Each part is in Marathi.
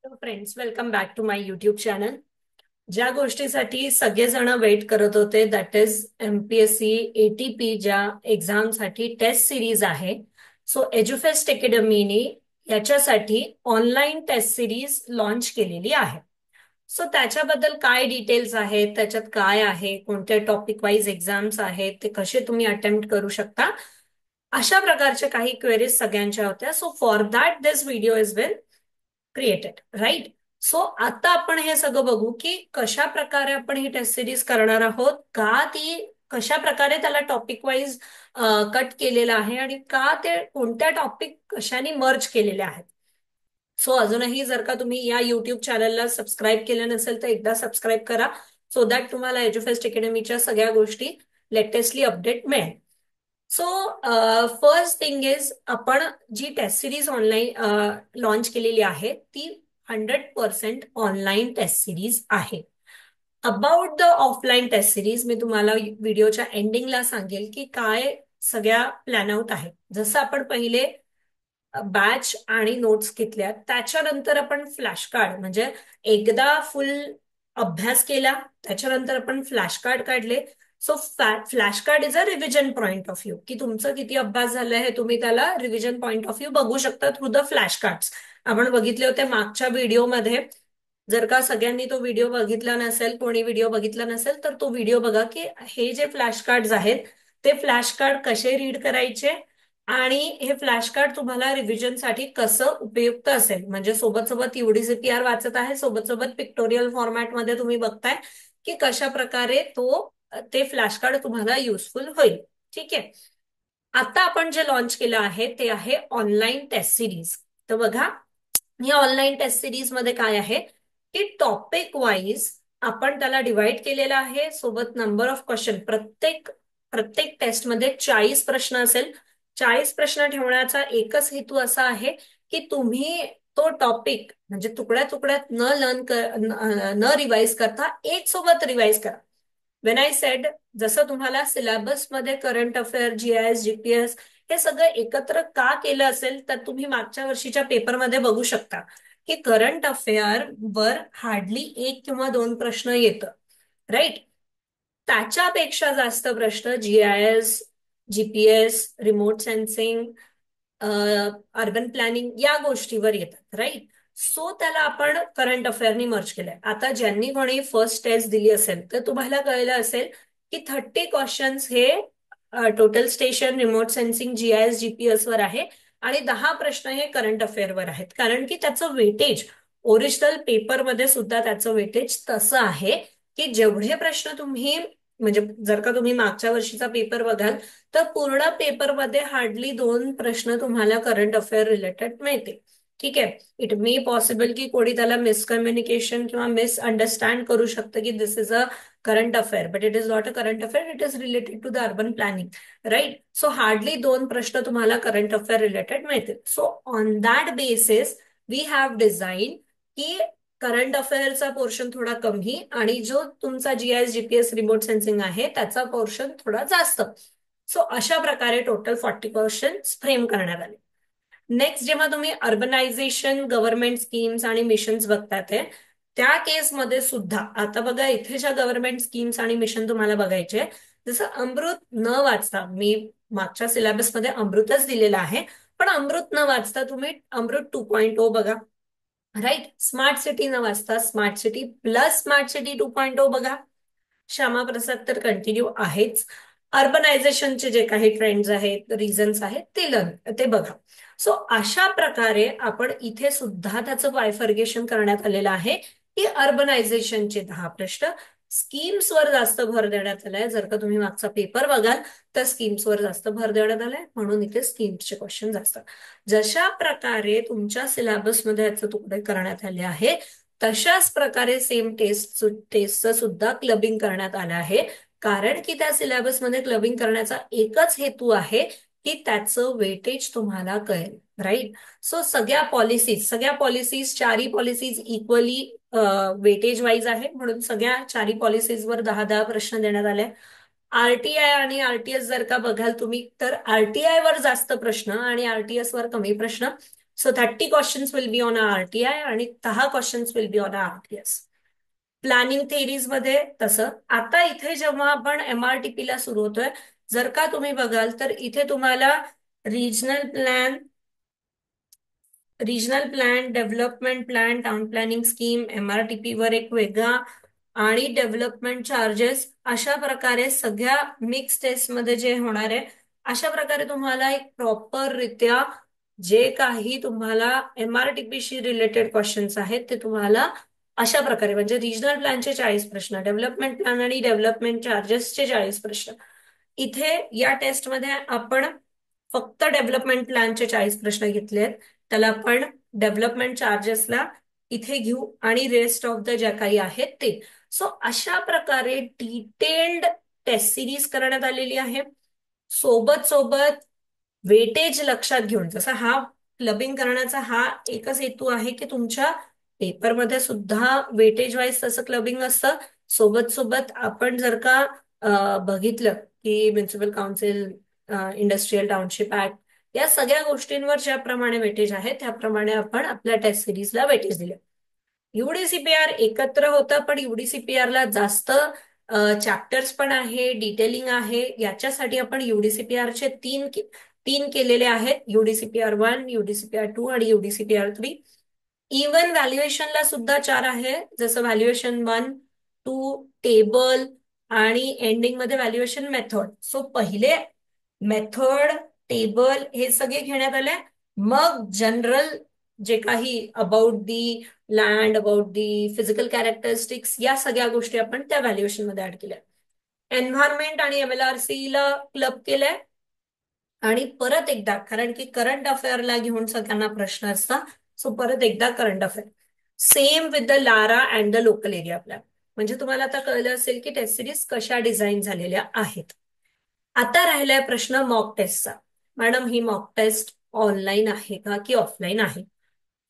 Friends, welcome back to my YouTube channel. ज्या गोष्टीसाठी सगळेजण वेट करत होते, दॅट इज एमपीएससी एटीपी ज्या एक्झामसाठी टेस्ट सिरीज आहे. सो एज्युफेस्ट अकॅडमीने याच्यासाठी ऑनलाईन टेस्ट सिरीज लॉन्च केलेली आहे. सो त्याच्याबद्दल काय डिटेल्स आहेत, त्याच्यात काय आहे, कोणत्या टॉपिक वाईज एक्झाम्स आहेत, ते कसे तुम्ही अटेम्प्ट करू शकता, अशा प्रकारच्या काही क्वेरीज सगळ्यांच्या होत्या. So for that this video is well created, right? So आता आपण हे सगळं बघू की कशा प्रकारे आपण ही टेस्ट सिरीज करणार आहोत, का ती कशा प्रकारे त्याला टॉपिक वाईज कट केलेलं आहे आणि का ते कोणत्या टॉपिक कशाने मर्ज केलेले आहेत. सो अजूनही जर का तुम्ही या युट्यूब चॅनलला सबस्क्राईब केलं नसेल तर एकदा सबस्क्राईब करा, सो दॅट तुम्हाला एज्युफेस्ट अकॅडमीच्या सगळ्या गोष्टी लेटेस्टली अपडेट मिळेल. सो फर्स्ट थिंग इज, आपण जी टेस्ट सिरीज ऑनलाईन लॉन्च केलेली आहे ती 100% ऑनलाईन टेस्ट सिरीज आहे. About the offline test series मी तुम्हाला व्हिडिओच्या एंडिंगला सांगेल की काय सगळ्या प्लॅन आउट आहे. जसं आपण पहिले बॅच आणि नोट्स घेतल्या, त्याच्यानंतर आपण फ्लॅश कार्ड म्हणजे एकदा फुल अभ्यास केला, त्याच्यानंतर आपण फ्लॅश कार्ड काढले. So flash card is a revision point of view, की तुमचं किती अभ्यास झालं हे तुम्ही त्याला रिव्हिजन पॉइंट ऑफ व्ह्यू बघू शकता थ्रू द फ्लॅश कार्ड्स. आपण बघितले होते मागच्या व्हिडिओमध्ये. जर का सगळ्यांनी तो व्हिडिओ बघितला नसेल, कोणी व्हिडिओ बघितला नसेल, तर तो व्हिडिओ बघा की हे जे फ्लॅश कार्ड आहेत ते फ्लॅश कार्ड कसे रीड करायचे आणि हे फ्लॅश कार्ड तुम्हाला रिव्हिजनसाठी कसं उपयुक्त असेल. म्हणजे सोबत सोबत UDCPR वाचत आहे, सोबत सोबत पिक्टोरियल फॉर्मॅटमध्ये तुम्ही बघताय की कशा प्रकारे ते फ्लॅश कार्ड तुम्हाला युजफुल होईल. ठीक आहे. आता आपण जे लॉन्च केलं आहे ते आहे ऑनलाईन टेस्ट सिरीज. तर बघा, या ऑनलाईन टेस्ट सिरीज मध्ये काय आहे की टॉपिक वाईज आपण त्याला डिवाइड केलेलं आहे. सोबत नंबर ऑफ क्वेश्चन, प्रत्येक प्रत्येक टेस्टमध्ये 40 प्रश्न असेल. 40 प्रश्न ठेवण्याचा एकच हेतू असा आहे की तुम्ही तो टॉपिक म्हणजे तुकड्या तुकड्यात न रिवाइज करता एक सोबत रिवाइज करा. वेन आय सेड, जसं तुम्हाला सिलेबसमध्ये करंट अफेअर, GIS, GPS हे सगळं एकत्र का केलं असेल, तर तुम्ही मागच्या वर्षीच्या पेपरमध्ये बघू शकता की करंट अफेअर वर हार्डली एक किंवा दोन प्रश्न येतं, राईट? त्याच्यापेक्षा जास्त प्रश्न GIS, GPS, remote sensing, urban planning या गोष्टीवर येतात, राईट? सो त्याला आपण करंट अफेअरनी मर्ज केलंय. आता ज्यांनी कोणी फर्स्ट टेस्ट दिली असेल तर तुम्हाला कळलं असेल की 30 क्वेश्चन्स हे total station, remote sensing, GIS, GPS वर आहे आणि 10 प्रश्न हे करंट अफेअरवर आहेत. कारण की त्याचं वेटेज ओरिजिनल पेपरमध्ये सुद्धा त्याचं वेटेज तसं आहे की जेवढे प्रश्न तुम्ही म्हणजे जर का तुम्ही मागच्या वर्षीचा पेपर बघाल तर पूर्ण पेपरमध्ये हार्डली दोन प्रश्न तुम्हाला करंट अफेअर रिलेटेड मिळते. ठीक आहे. इट मे पॉसिबल की कोणी त्याला मिसकम्युनिकेशन किंवा मिसअंडरस्टँड करू शकतं की this is a current affair, but it is not a current affair, it is related to the urban planning, right? So hardly दोन प्रश्न तुम्हाला करंट अफेअर रिलेटेड मिळतील. So on that basis we have design की करंट अफेअरचा पोर्शन थोडा कमी आणि जो तुमचा GIS, GPS, रिमोट सेन्सिंग आहे त्याचा पोर्शन थोडा जास्त. सो अशा प्रकारे टोटल 40 क्वेश्चन्स फ्रेम करण्यात आले. नेक्स्ट, जेव्हा तुम्ही अर्बनायझेशन, गव्हर्नमेंट स्कीम्स आणि मिशन्स बघतात त्या केसमध्ये सुद्धा आता बघा, इथे ज्या गव्हर्नमेंट स्कीम्स आणि मिशन तुम्हाला बघायचे, जसं अमृत न वाचता, मी मागच्या सिलेबसमध्ये अमृतच दिलेला आहे, पण अमृत न वाचता तुम्ही अमृत 2.0 बघा, राईट? स्मार्ट सिटी न वाचता smart city plus smart city 2.0 बघा. श्यामाप्रसाद तर कंटिन्यू आहेच. अर्बनायझेशनचे जे काही ट्रेंड्स आहेत, रिझन्स आहेत, ते बघा. सो अशा प्रकारे आपण इथे सुद्धा त्याचं बायफर्गेशन करण्यात आलेलं आहे की अर्बनायझेशनचे 10 प्रश्न, स्कीम्सवर जास्त भर देण्यात आलाय. जर का तुम्ही मागचा पेपर बघाल तर स्कीम्सवर जास्त भर देण्यात आलाय, म्हणून इथे स्कीम्सचे क्वेश्चन जास्त. जशा प्रकारे तुमच्या सिलेबसमध्ये याचे तुकडे करण्यात आले आहे, तशाच प्रकारे सेम टेस्टचं सुद्धा क्लबिंग करण्यात आलं आहे. कारण की त्या सिलेबसमध्ये क्लबिंग करण्याचा एकच हेतू आहे की त्याचं वेटेज तुम्हाला कळेल, राईट? सो सगळ्या पॉलिसीज चारही पॉलिसीज इक्वली वेटेज वाईज आहे, म्हणून सगळ्या चारही पॉलिसीजवर 10-10 प्रश्न देण्यात आले. RTI आणि RTS जर का बघाल तुम्ही तर RTI वर जास्त प्रश्न आणि RTS वर कमी प्रश्न. So 30 questions will be on RTI आणि 10 questions will be on RTS. Planning theories मध्ये तसं. आता इथे जेव्हा आपण एमआरटीपी ला सुरू होतोय, जर का तुम्ही बघाल तर इथे तुम्हाला regional plan, development plan, town planning scheme, MRTP वर एक वेगळा आणि डेव्हलपमेंट चार्जेस, अशा प्रकारे सगळ्या मिक्स टेस्ट मध्ये जे होणार आहे, अशा प्रकारे तुम्हाला एक प्रॉपर रित्या जे काही तुम्हाला एमआरटीपी रिलेटेड क्वेश्चन्स आहेत ते तुम्हाला अशा प्रकारे, म्हणजे रिजनल प्लॅनचे 40 प्रश्न, डेव्हलपमेंट प्लॅन आणि डेव्हलपमेंट चार्जेसचे 40 प्रश्न. इथे या टेस्टमध्ये आपण फक्त डेव्हलपमेंट प्लॅनचे 40 प्रश्न घेतलेत. त्याला आपण डेव्हलपमेंट चार्जेसला इथे घेऊ आणि रेस्ट ऑफ द ज्या काही आहेत ते. सो अशा प्रकारे डिटेल्ड टेस्ट सिरीज करण्यात आलेली आहे. सोबत सोबत वेटेज लक्षात घेऊन, जसा हा क्लबिंग करण्याचा हा एकच हेतू आहे की तुमच्या पेपरमध्ये सुद्धा वेटेज वाईज तसं क्लबिंग असतं. सोबत सोबत आपण जर का बघितलं की municipal council, industrial township act, या सगळ्या गोष्टींवर ज्याप्रमाणे वेटेज आहे त्याप्रमाणे आपण आपल्या टेस्ट सिरीजला वेटेज दिले. युडीसीपीआर एकत्र होतं, पण युडीसीपीआर ला जास्त चॅप्टर्स पण आहे, डिटेलिंग आहे. याच्यासाठी आपण युडीसीपीआरचे तीन केलेले आहेत, युडीसीपीआर 1, युडीसीपीआर 2 आणि युडीसीपीआर 3. इव्हन व्हॅल्युएशनला सुद्धा 4 आहे, जसं व्हॅल्युएशन 1, 2, टेबल आणि एंडिंग मध्ये व्हॅल्युएशन मेथड. सो पहिले मेथड, टेबल हे सगळे घेण्यात आले. मग जनरल जे काही about the land, about the physical characteristics, या सगळ्या गोष्टी आपण त्या व्हॅल्युएशन मध्ये ऍड केल्या. एन्व्हायरमेंट आणि एमएलआरसी ला क्लब केलंय. आणि परत एकदा, कारण की करंट अफेअरला घेऊन सगळ्यांना प्रश्न असतात, सो परत एकदा current affair same with the Lara and the local area plan. म्हणजे तुम्हाला आता कळलं असेल की टेस्ट सिरीज कशा डिझाईन झालेल्या आहेत. आता राहिलाय प्रश्न मॉक टेस्टचा. मॅडम, ही मॉक टेस्ट ऑनलाईन आहे का की ऑफलाईन आहे?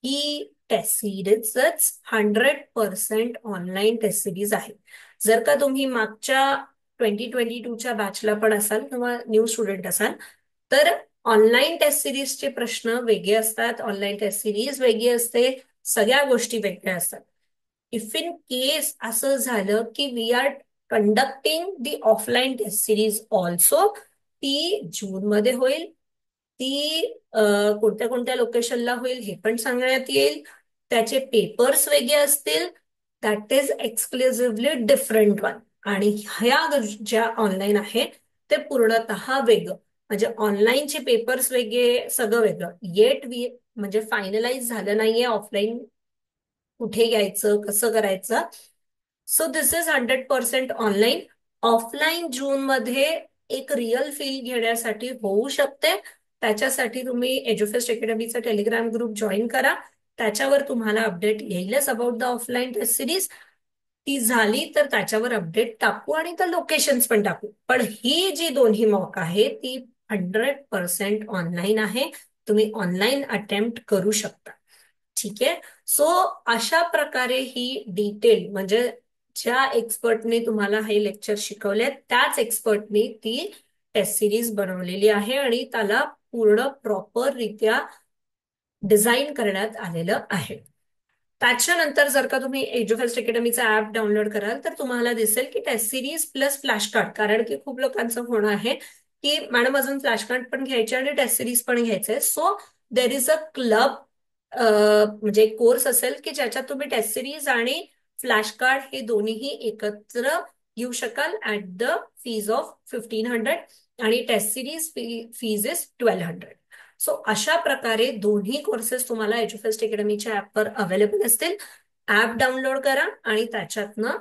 ही टेस्ट सिरीजच 100% ऑनलाईन टेस्ट सिरीज आहे. जर का तुम्ही मागच्या 2022च्या बॅचला पण असाल किंवा न्यू स्टुडंट असाल तर ऑनलाईन टेस्ट सिरीजचे प्रश्न वेगळे असतात, ऑनलाईन टेस्ट सिरीज वेगळी असते, सगळ्या गोष्टी वेगळ्या असतात. इफ इन केस असं झालं की we are conducting the offline test series also, ती जून मध्ये होईल. ती कोणत्या कोणत्या लोकेशनला होईल हे पण सांगण्यात येईल. त्याचे पेपर्स वेगळे असतील, that is exclusively different one. आणि ह्या ज्या ऑनलाईन आहे ते पूर्णतः वेगळं. म्हणजे ऑनलाईनचे पेपर्स वेगळे, सगळं वेगळं. येट म्हणजे फायनलाइज झालं नाहीये ऑफलाईन कुठे घ्यायचं, कसं करायचं. So this is 100% online. Offline जून मध्ये एक रिअल फील घेण्यासाठी होऊ शकते. त्याच्यासाठी तुम्ही एज्युफेस्ट अकॅडमीचा टेलिग्राम ग्रुप जॉईन करा. त्याच्यावर तुम्हाला अपडेट येईलच about the offline test series. ती झाली तर त्याच्यावर अपडेट टाकू आणि तर लोकेशन्स पण टाकू. पण ही जी दोन्ही मॉक आहे ती 100% ऑनलाईन आहे. तुम्ही ऑनलाईन अटेम्प्ट करू शकता. ठीक आहे. सो अशा प्रकारे ही डिटेल, म्हणजे ज्या एक्सपर्टने तुम्हाला हे लेक्चर शिकवले त्याच एक्सपर्टने ती टेस्ट सिरीज बनवलेली आहे आणि त्याला पूर्ण प्रॉपर रित्या डिझाईन करण्यात आलेलं आहे. त्याच्यानंतर जर का तुम्ही एज्युफेस्ट अकॅडमीचा ऍप डाउनलोड कराल तर तुम्हाला दिसेल की test series plus flash card, कारण की खूप लोकांचं होणं आहे की मॅडम अजून फ्लॅश कार्ड पण घ्यायचे आणि टेस्ट सिरीज पण घ्यायचे. So there is a club, म्हणजे कोर्स असेल की ज्याच्यात तुम्ही टेस्ट सिरीज आणि फ्लॅश कार्ड हे दोन्हीही एकत्र घेऊ शकाल ऍट द फीज ऑफ 1500 आणि test series fees is 1200. So अशा प्रकारे दोन्ही कोर्सेस तुम्हाला एज्युफेस्ट अकॅडमीच्या ऍपवर अवेलेबल असतील. ऍप डाउनलोड करा आणि त्याच्यातनं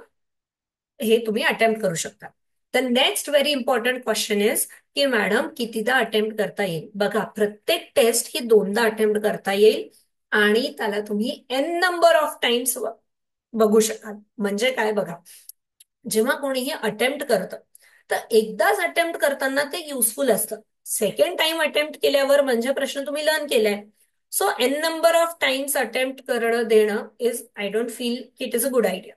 हे तुम्ही अटेम्प्ट करू शकता. The next very important question is की मॅडम कितीदा अटेम्प्ट करता येईल? बघा, प्रत्येक टेस्ट ही 2दा अटेम्प्ट करता येईल आणि त्याला तुम्ही एन नंबर ऑफ टाइम्स बघू शकाल. म्हणजे काय बघा, जेव्हा कोणीही अटेम्प्ट करतं तर एकदाच अटेम्प्ट करताना ते युजफुल असतं. सेकंड टाइम अटेम्प्ट केल्यावर म्हणजे प्रश्न तुम्ही लर्न केलाय. So an number of times attempt करणं देणं इज, आय डोंट फील की it is a good idea.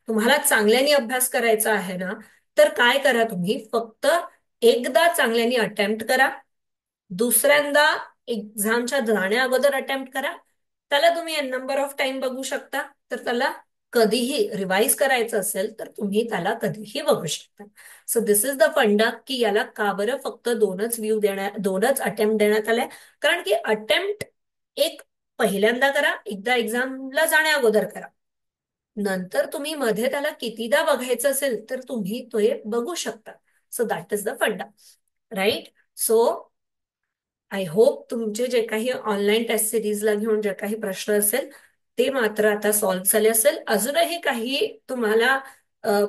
तुम्हाला चांगल्याने अभ्यास करायचा आहे ना, तर काय करा, तुम्ही फक्त एकदा चांगल्याने अटेम्प्ट करा, दुसऱ्यांदा एक्झामच्या जाण्या अगोदर अटेम्प्ट करा, त्याला तुम्ही एन नंबर ऑफ टाइम बघू शकता. तर त्याला कधीही रिवाइज करायचं असेल तर तुम्ही त्याला कधीही बघू शकता. सो दिस इज द फंडा की याला का बरं फक्त दोनच अटेम्प्ट देण्यात आलाय. कारण की अटेम्प्ट एक पहिल्यांदा करा, एकदा एक्झामला जाण्या अगोदर करा. नंतर तुम्ही मध्ये त्याला कितीदा बघायचं असेल तर तुम्ही तो हे बघू शकता. सो दॅट इज द फंडा, राईट. सो आय होप तुमचे जे काही ऑनलाईन टेस्ट सिरीजला घेऊन जे काही प्रश्न असेल ते मात्र आता सॉल्व्ह झाले असेल. अजूनही काही तुम्हाला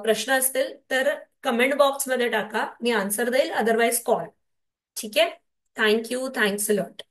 प्रश्न असतील तर कमेंट बॉक्समध्ये टाका, मी आन्सर देईल, अदरवाईज कॉल. ठीक आहे. Thank you, thanks a lot.